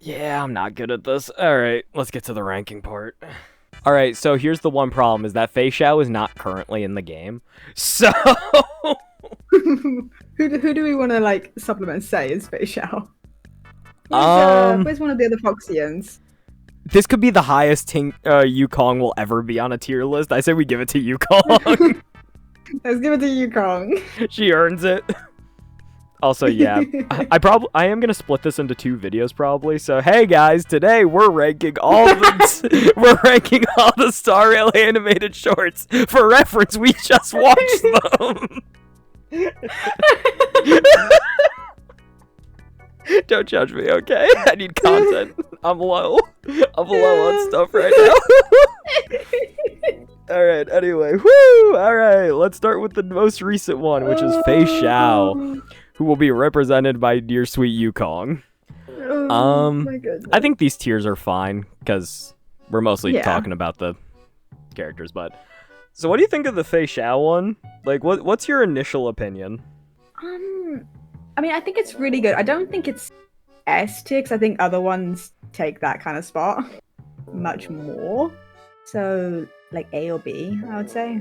Yeah, I'm not good at this. Alright, let's get to the ranking part. Alright, so here's the one problem, is that Fei Xiao is not currently in the game. So... who do we want to, like, supplement say is Fei Xiao? Where's one of the other Foxians? This could be the highest Yukong will ever be on a tier list. I say we give it to Yukong. Let's give it to Yukong. She earns it. Also, yeah, I am gonna split this into 2 videos probably. So hey guys, today we're ranking all the Star Rail animated shorts. For reference, we just watched them. Don't judge me, okay? I need content. I'm low on stuff right now. Alright, anyway, woo! Alright, let's start with the most recent one, which is Fei Xiao, who will be represented by dear sweet Yukong. My goodness. I think these tiers are fine, because we're mostly talking about the characters, but... So what do you think of the Fei Xiao one? Like, what's your initial opinion? I mean, I think it's really good. I don't think it's S tier, because I think other ones take that kind of spot much more. So, like A or B, I would say.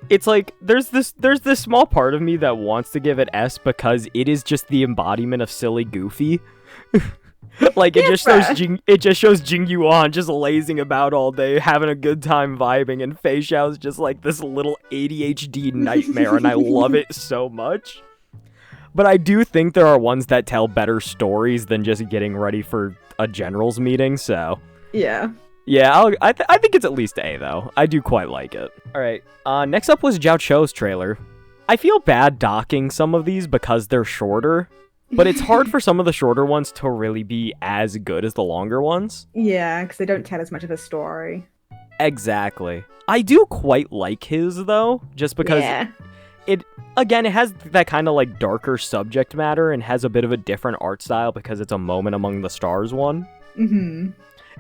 It's like there's this small part of me that wants to give it S because it is just the embodiment of silly Goofy. Like it just shows Jing Yuan just lazing about all day, having a good time vibing, and Fei Xiao's just like this little ADHD nightmare, and I love it so much. But I do think there are ones that tell better stories than just getting ready for a general's meeting, so... Yeah. Yeah, I think it's at least A, though. I do quite like it. Alright, next up was Zhao Cho's trailer. I feel bad docking some of these because they're shorter, but it's hard for some of the shorter ones to really be as good as the longer ones. Yeah, because they don't tell as much of a story. Exactly. I do quite like his, though, just because... Yeah. It has that kind of like darker subject matter and has a bit of a different art style because it's a Moment Among the Stars one. Mm-hmm.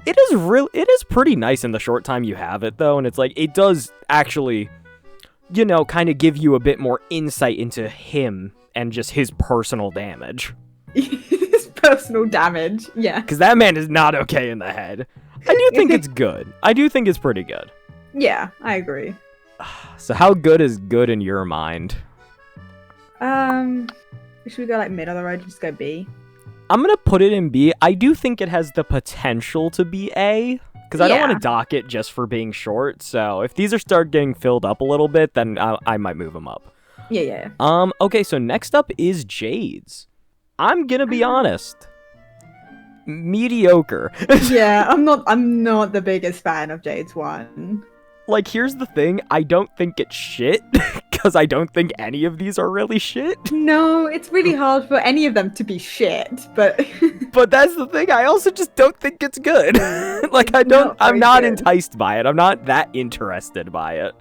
It is pretty nice in the short time you have it though, and it's like it does actually, you know, kind of give you a bit more insight into him and just his personal damage. His personal damage, yeah. Because that man is not okay in the head. I do think it's good. I do think it's pretty good. Yeah, I agree. So how good is good in your mind? Should we go like mid, otherwise just go B? I'm gonna put it in B. I do think it has the potential to be A, because I don't want to dock it just for being short, so if these start getting filled up a little bit, then I might move them up. Yeah. Okay, so next up is Jade's. I'm gonna be honest. Mediocre. Yeah, I'm not the biggest fan of Jade's one. Like, here's the thing, I don't think it's shit, because I don't think any of these are really shit. No, it's really hard for any of them to be shit, but... But that's the thing, I also just don't think it's good. Like, I'm not enticed by it, I'm not that interested by it.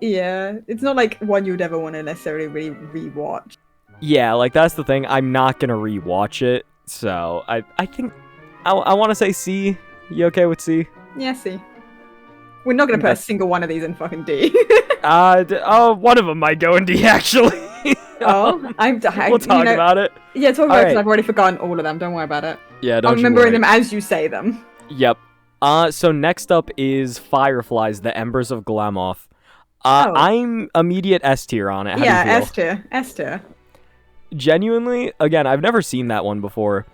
Yeah, it's not like one you'd ever want to necessarily really rewatch. Yeah, like, that's the thing, I'm not gonna rewatch it, so I think... I want to say C. You okay with C? Yeah, C. We're not going to put a single one of these in fucking D. One of them might go in D, actually. We'll talk about it. Yeah, talk about it, because I've already forgotten all of them. Don't worry about it. Yeah, don't I'm remembering them as you say them. Yep. So next up is Fireflies, the Embers of Glamoth. I'm immediate S tier on it. How do you feel? S tier. Genuinely, again, I've never seen that one before.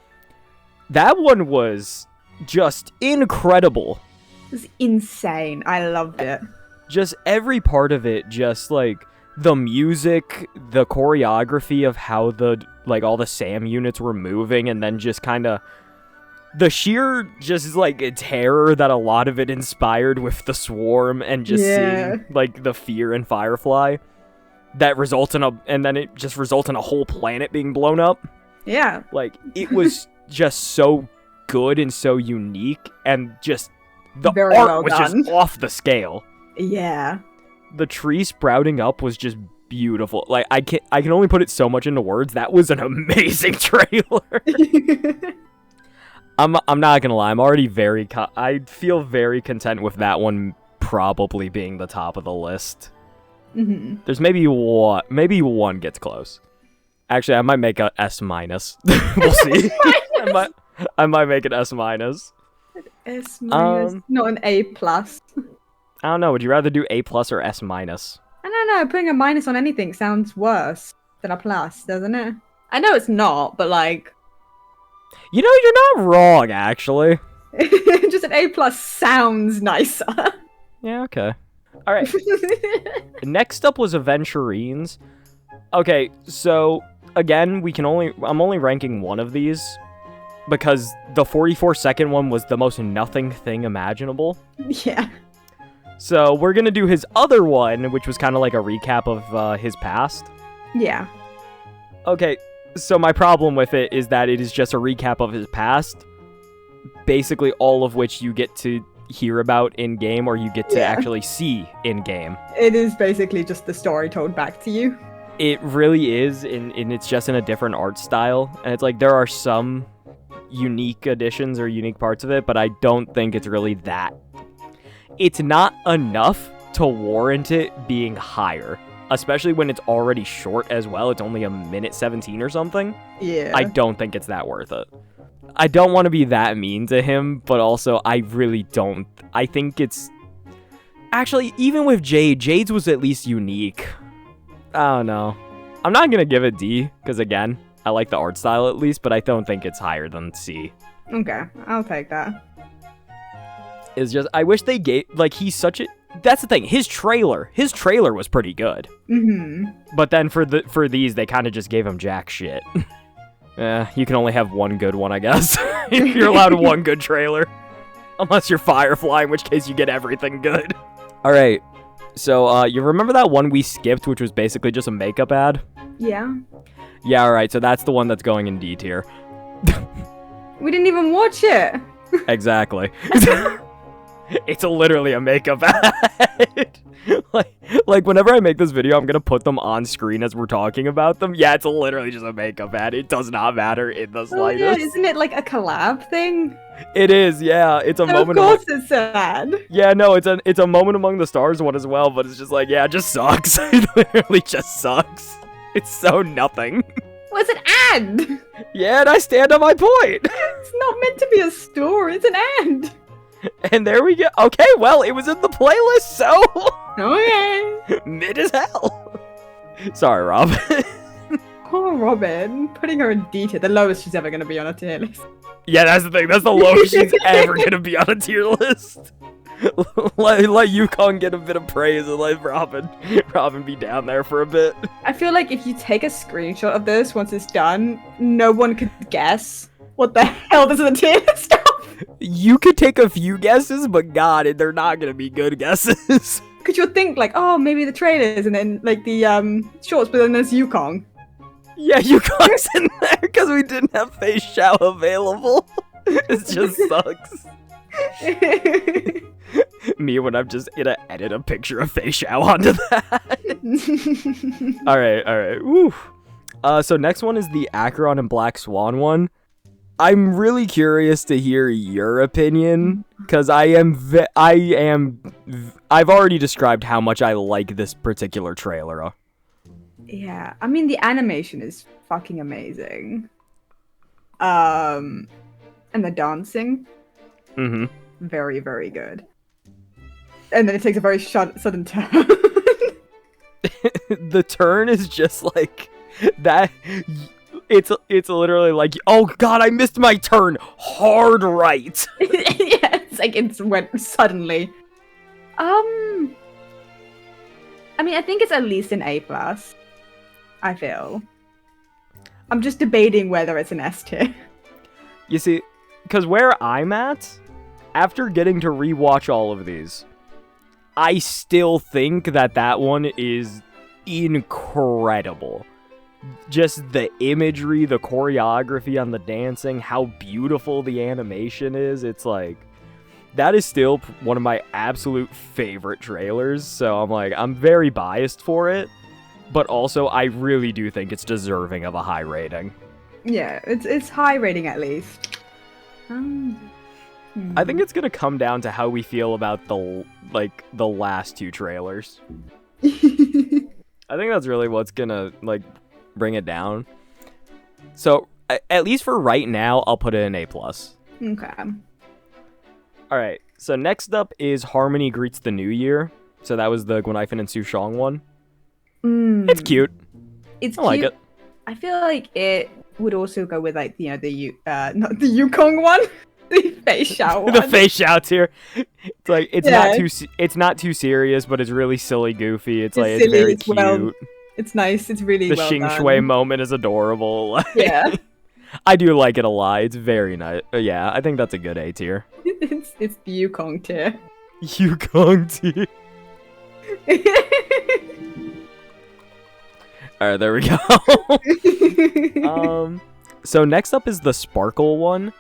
That one was just incredible. It was insane. I loved it. Just every part of it, just like the music, the choreography of how all the SAM units were moving, and then just kind of the sheer just like terror that a lot of it inspired with the swarm, and just seeing like the fear in Firefly that it just results in a whole planet being blown up. Yeah. Like, it was just so good and so unique, and just the Very art well was done. just off the scale. Yeah. The tree sprouting up was just beautiful. Like, I can only put it so much into words. That was an amazing trailer. I'm not gonna lie. I'm already I feel very content with that one probably being the top of the list. Mm-hmm. There's maybe one gets close. Actually, I might make a S-. We'll see. I might make it S minus. S minus, not an A plus. I don't know. Would you rather do A plus or S minus? I don't know. Putting a minus on anything sounds worse than a plus, doesn't it? I know it's not, but like, You know, you're not wrong, actually. just an A plus sounds nicer. Yeah, okay. All right. Next up was Aventurines. Okay, so again, I'm only ranking one of these because the 44-second one was the most nothing thing imaginable. Yeah. So we're gonna do his other one, which was kind of like a recap of his past. Yeah. Okay, so my problem with it is that it is just a recap of his past, basically all of which you get to hear about in-game or you get to actually see in-game. It is basically just the story told back to you. It really is, and it's just in a different art style, and it's like there are some unique additions or unique parts of it, but I don't think it's really that. It's not enough to warrant it being higher, especially when it's already short as well. It's only 1:17 or something. Yeah. I don't think it's that worth it. I don't want to be that mean to him, but also I really don't. I think it's... Actually, even with Jade, Jade's was at least unique. I don't know. I'm not going to give it D, because again, I like the art style at least, but I don't think it's higher than C. Okay, I'll take that. It's just, I wish they gave, like, he's such a... That's the thing, his trailer was pretty good. Mm-hmm. But then for these, they kind of just gave him jack shit. You can only have one good one, I guess. You're allowed one good trailer. Unless you're Firefly, in which case you get everything good. Alright, so you remember that one we skipped, which was basically just a makeup ad? Yeah. Yeah, alright, so that's the one that's going in D tier. We didn't even watch it. Exactly. It's literally a makeup ad. like whenever I make this video, I'm gonna put them on screen as we're talking about them. Yeah, it's literally just a makeup ad. It does not matter in the slightest. Oh, yeah, isn't it like a collab thing? It is, yeah. It's a moment. Of course, it's sad. Yeah, no, it's a moment among the stars one as well. But it's just like, yeah, it just sucks. It literally just sucks. It's so nothing. Well, it's an ad. Yeah, and I stand on my point. It's not meant to be a story. It's an ad. And there we go. Okay, well, it was in the playlist, so... Okay. Mid as hell. Sorry, Rob. Poor Robin. Putting her in D tier, the lowest she's ever going to be on a tier list. Yeah, that's the thing. That's the lowest she's ever going to be on a tier list. let Yukon get a bit of praise and let Robin be down there for a bit. I feel like if you take a screenshot of this once it's done, no one could guess what the hell this is a tier list stuff. You could take a few guesses, but God, they're not gonna be good guesses. Because you'll think like, oh, maybe the trailers and then like the shorts, but then there's Yukon. Yeah, Yukon's in there because we didn't have Face Chow available. It just sucks. Me when I'm just gonna edit a picture of Face Chow onto that. All right. Woo. So next one is the Acheron and Black Swan one. I'm really curious to hear your opinion, because I've already described how much I like this particular trailer. Yeah, I mean, the animation is fucking amazing. And the dancing. Mm-hmm. Very, very good. And then it takes a very sudden turn. The turn is just like that. It's literally like, oh God, I missed my turn hard right. Yeah, it's like it went suddenly. I mean, I think it's at least an A+. I feel. I'm just debating whether it's an S tier. You see, because where I'm at, after getting to rewatch all of these, I still think that one is incredible. Just the imagery, the choreography on the dancing, how beautiful the animation is. It's like, that is still one of my absolute favorite trailers. So I'm very biased for it. But also, I really do think it's deserving of a high rating. Yeah, it's high rating at least. I think it's gonna come down to how we feel about the last two trailers. I think that's really what's gonna bring it down. So at least for right now, I'll put it in A+. Okay. All right, so next up is Harmony Greets the New Year. So that was the Guinaifen and Sushang one. It's cute. It's I like it. I feel like it would also go with like not the Yukong one, the Fei Xiao one. The Fei Xiao tier. It's like it's not too serious, but it's really silly, goofy. It's like silly, it's very cute. well, it's nice. It's really the well Xing done. Shui moment is adorable. Yeah. I do like it a lot. It's very nice. Yeah, I think that's a good A tier. It's the Yukong tier. Yukong tier. Alright, there we go. So next up is the Sparkle one.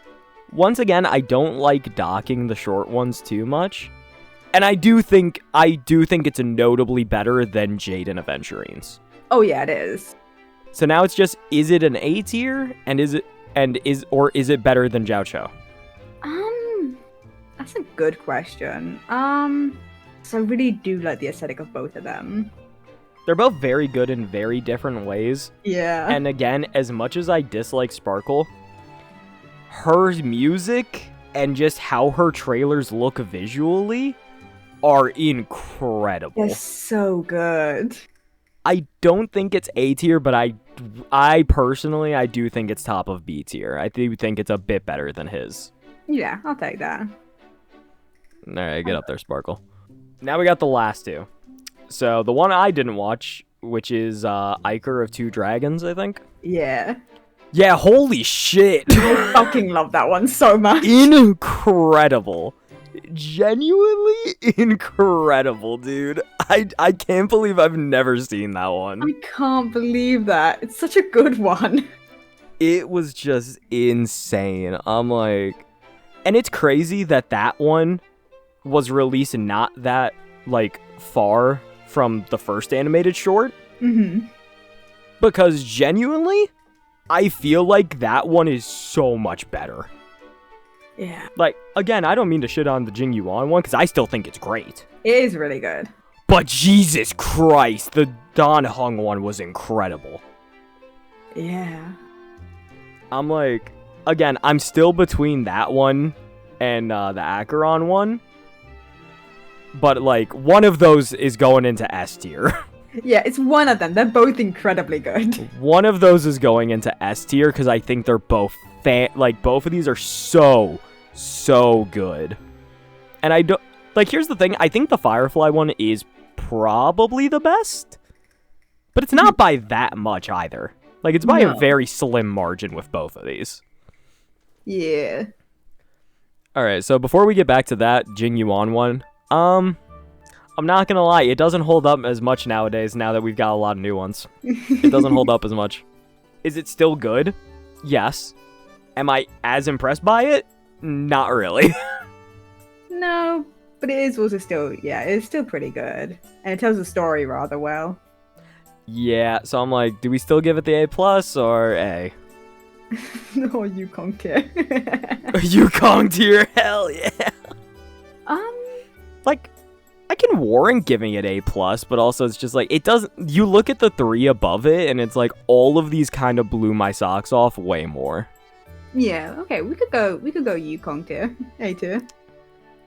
Once again, I don't like docking the short ones too much. And I do think it's notably better than Jade and Aventurines. Oh yeah, it is. So now it's just, is it an A tier? Is it better than Jiao Chou? That's a good question. So I really do like the aesthetic of both of them. They're both very good in very different ways. Yeah. And again, as much as I dislike Sparkle, her music and just how her trailers look visually are incredible. They're so good. I don't think it's A tier, but I personally, I do think it's top of B tier. I do think it's a bit better than his. Yeah, I'll take that. Alright, get up there, Sparkle. Now we got the last two. So, the one I didn't watch, which is Iker of Two Dragons, I think. Yeah. Yeah, holy shit. I fucking love that one so much. Incredible. Genuinely incredible, dude. I can't believe I've never seen that one. I can't believe that. It's such a good one. It was just insane. I'm like... And it's crazy that one was released not that, like, far from the first animated short. Mm-hmm. Because genuinely, I feel like that one is so much better. Yeah. Like, again, I don't mean to shit on the Jing Yuan one, because I still think it's great. It is really good. But Jesus Christ, the Dan Heng one was incredible. Yeah. I'm like, again, I'm still between that one and the Acheron one. But, like, one of those is going into S tier. Yeah, it's one of them. They're both incredibly good. One of those is going into S tier because I think they're both both of these are so good. And I don't like. Here's the thing. I think the Firefly one is probably the best, but it's not by that much either. Like, it's by a very slim margin with both of these. Yeah. All right. So before we get back to that Jing Yuan one, I'm not gonna lie. It doesn't hold up as much nowadays. Now that we've got a lot of new ones, it doesn't hold up as much. Is it still good? Yes. Am I as impressed by it? Not really. No, but it is also still, it's still pretty good. And it tells the story rather well. Yeah, so I'm like, do we still give it the A+ or A? Or Yukong tier. Yukong tier, hell yeah. Like, I can warrant giving it A+, but also it's just like, it doesn't, you look at the 3 above it, and it's like, all of these kind of blew my socks off way more. Yeah, okay, we could go Yukong tier. A tier.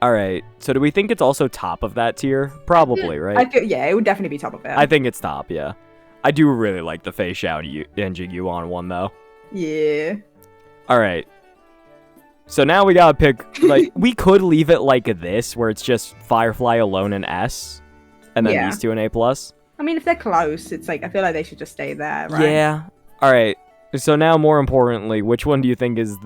Alright, so do we think it's also top of that tier? Probably, right? I feel, it would definitely be top of it. I think it's top, yeah. I do really like the Fei Xiao and Jing Yuan one, though. Yeah. Alright. So now we gotta pick, like, we could leave it like this, where it's just Firefly alone and S, and then these two an A+. I mean, if they're close, it's like, I feel like they should just stay there, right? Yeah. Alright. So now, more importantly, which one do you think is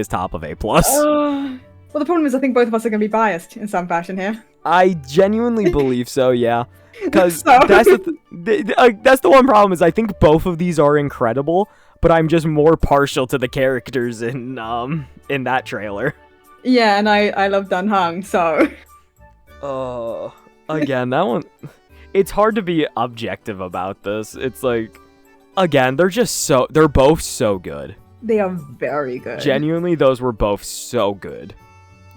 top of A+? Well, the problem is I think both of us are going to be biased in some fashion here. I genuinely believe so, yeah. Because that's the one problem is I think both of these are incredible, but I'm just more partial to the characters in that trailer. Yeah, and I love Dan Heng, so... Again, that one... It's hard to be objective about this. It's like... Again, they're both so good. They are very good. Genuinely, those were both so good.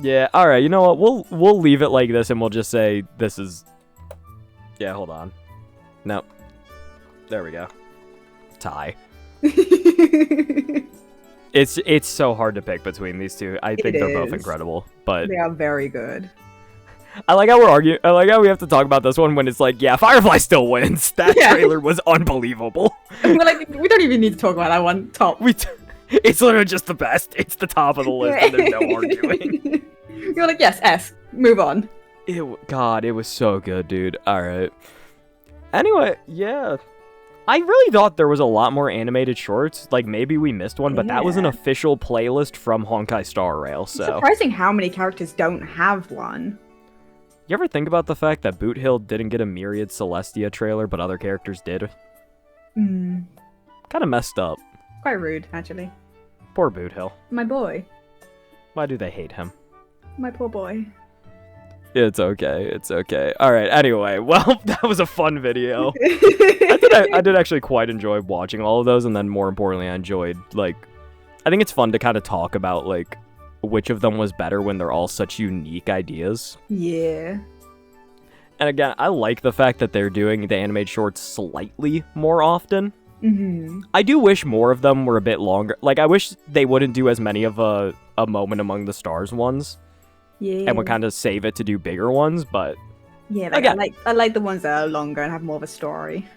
Yeah, alright, you know what? We'll leave it like this and we'll just say this is... Yeah, hold on. Nope. There we go. Tie. It's so hard to pick between these two. I think they're both is. incredible, but They are very good. I like how we're arguing. I like how we have to talk about this one when it's like, yeah, Firefly still wins. That Yeah. trailer was unbelievable. We're like, we don't even need to talk about that one. Top. It's literally just the best. It's the top of the list, and there's no arguing. You're like, yes, S. Move on. God, it was so good, dude. All right. Anyway, yeah. I really thought there was a lot more animated shorts. Like, maybe we missed one, but that was an Yeah. official playlist from Honkai Star Rail, It's so... surprising how many characters don't have one. You ever think about the fact that Boot Hill didn't get a Myriad Celestia trailer, but other characters did? Hmm. Kind of messed up. Quite rude, actually. Poor Boot Hill. My boy. Why do they hate him? My poor boy. It's okay. It's okay. All right. Anyway, well, that was a fun video. I did actually quite enjoy watching all of those, and then more importantly, I enjoyed, like, I think it's fun to kind of talk about, like, which of them was better when they're all such unique ideas. Yeah. And again, I like the fact that they're doing the animated shorts slightly more often. Mm-hmm. I do wish more of them were a bit longer. Like, I wish they wouldn't do as many of a Moment Among the Stars ones. Yeah. And would kind of save it to do bigger ones, but... Yeah, like, Again. I like the ones that are longer and have more of a story.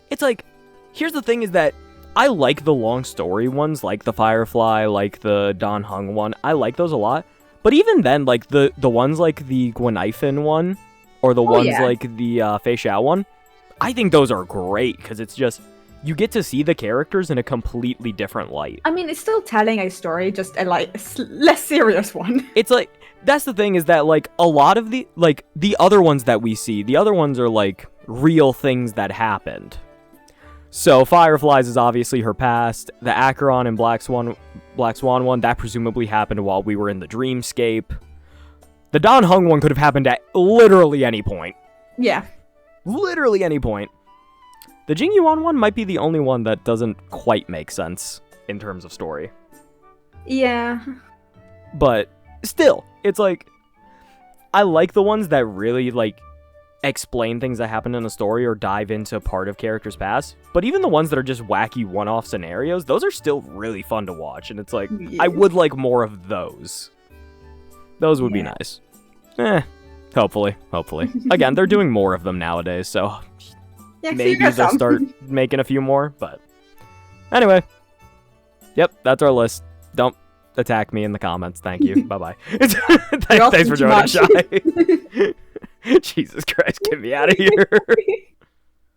It's like, here's the thing is that I like the long story ones, like the Firefly, like the Dan Heng one. I like those a lot. But even then, like, the ones like the Guinaifen one, or the ones yeah. like the Fei Xiao one, I think those are great, because it's just... You get to see the characters in a completely different light. I mean, it's still telling a story, just a, like, less serious one. It's like, that's the thing is that, like, a lot of the other ones that we see, the other ones are, like, real things that happened. So, Fireflies is obviously her past. The Acheron and Black Swan one, that presumably happened while we were in the dreamscape. The Dan Heng one could have happened at literally any point. Yeah. Literally any point. The Jing Yuan one might be the only one that doesn't quite make sense in terms of story. Yeah. But still, it's like, I like the ones that really, like, explain things that happen in a story or dive into part of characters' past. But even the ones that are just wacky one-off scenarios, those are still really fun to watch. And it's like, Yeah. I would like more of those. Those would be Yeah. nice. Hopefully. Again, they're doing more of them nowadays, so Yeah, so you maybe got they'll some. start making a few more. But anyway, yep, that's our list. Don't attack me in the comments. Thank you. Bye-bye. You're Thanks for too joining, much. Shy. Jesus Christ, get me out of here.